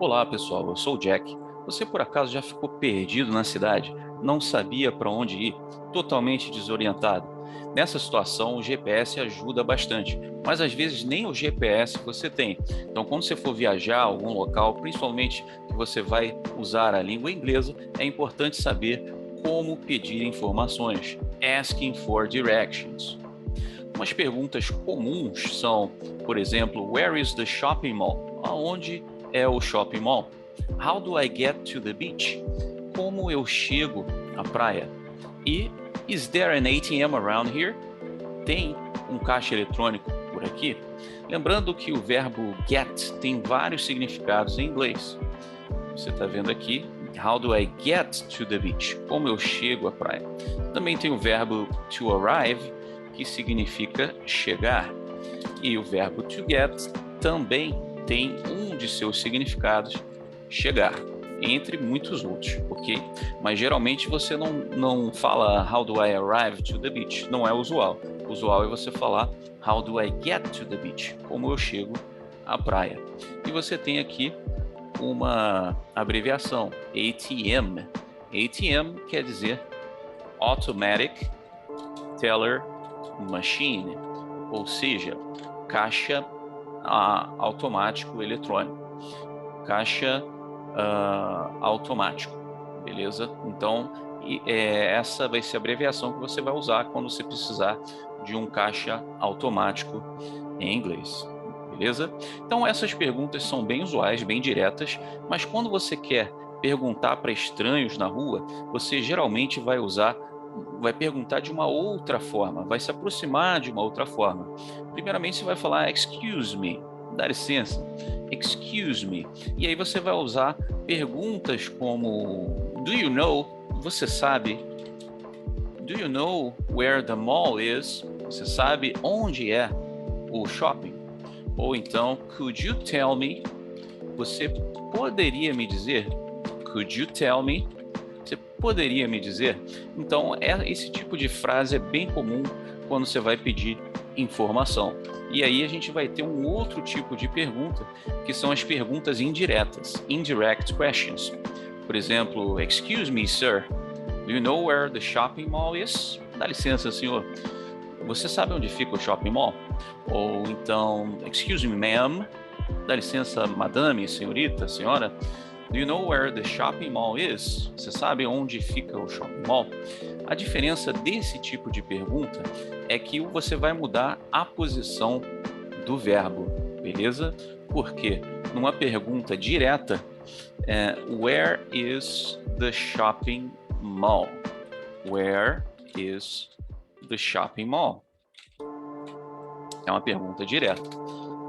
Olá pessoal, eu sou o Jack. Você por acaso já ficou perdido na cidade? Não sabia para onde ir? Totalmente desorientado? Nessa situação, o GPS ajuda bastante, mas às vezes nem o GPS você tem. Então, quando você for viajar a algum local, principalmente que você vai usar a língua inglesa, é importante saber como pedir informações. Asking for directions. Umas perguntas comuns são, por exemplo, Where is the shopping mall? Aonde é o shopping mall? How do I get to the beach? Como eu chego à praia? E Is there an ATM around here? Tem um caixa eletrônico por aqui? Lembrando que o verbo get tem vários significados em inglês. Você está vendo aqui, how do I get to the beach? Como eu chego à praia? Também tem o verbo to arrive, que significa chegar. E o verbo to get também tem um de seus significados, chegar, entre muitos outros, ok? Mas geralmente você não fala how do I arrive to the beach, não é usual. O usual é você falar how do I get to the beach, como eu chego à praia. E você tem aqui uma abreviação, ATM. ATM quer dizer Automatic Teller Machine, ou seja, caixa automático eletrônico, caixa automático, beleza? Então, essa vai ser a abreviação que você vai usar quando você precisar de um caixa automático em inglês, beleza? Então, essas perguntas são bem usuais, bem diretas, mas quando você quer perguntar para estranhos na rua, você geralmente vai perguntar de uma outra forma, vai se aproximar de uma outra forma. Primeiramente, você vai falar, excuse me, dá licença, excuse me. E aí você vai usar perguntas como, do you know, você sabe, do you know where the mall is? Você sabe onde é o shopping? Ou então, could you tell me? Você poderia me dizer? Could you tell me? Você poderia me dizer? Então, esse tipo de frase é bem comum quando você vai pedir informação. E aí a gente vai ter um outro tipo de pergunta, que são as perguntas indiretas, indirect questions. Por exemplo, excuse me, sir, do you know where the shopping mall is? Dá licença, senhor, você sabe onde fica o shopping mall? Ou então, excuse me, ma'am, dá licença, madame, senhorita, senhora, do you know where the shopping mall is? Você sabe onde fica o shopping mall? A diferença desse tipo de pergunta é que você vai mudar a posição do verbo, beleza? Porque numa pergunta direta, where is the shopping mall? Where is the shopping mall? É uma pergunta direta.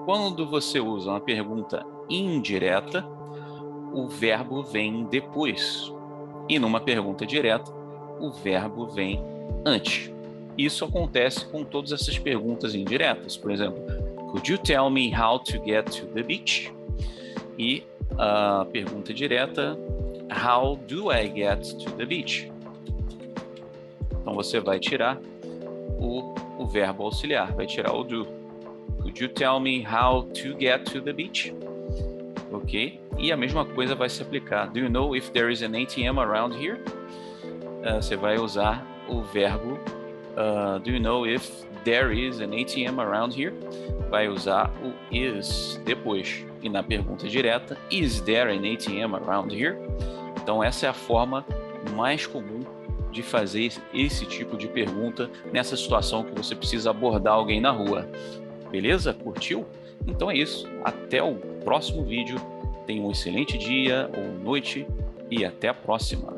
Quando você usa uma pergunta indireta, o verbo vem depois. E numa pergunta direta, o verbo vem antes. Isso acontece com todas essas perguntas indiretas. Por exemplo, could you tell me how to get to the beach? E a pergunta direta, how do I get to the beach? Então você vai tirar o verbo auxiliar, vai tirar o do. Could you tell me how to get to the beach? Ok? E a mesma coisa vai se aplicar. Do you know if there is an ATM around here? Você vai usar o verbo do you know if there is an ATM around here? Vai usar o is depois. E na pergunta direta, is there an ATM around here? Então essa é a forma mais comum de fazer esse tipo de pergunta nessa situação que você precisa abordar alguém na rua. Beleza? Curtiu? Então é isso. Até o próximo vídeo. Tenha um excelente dia ou noite e até a próxima.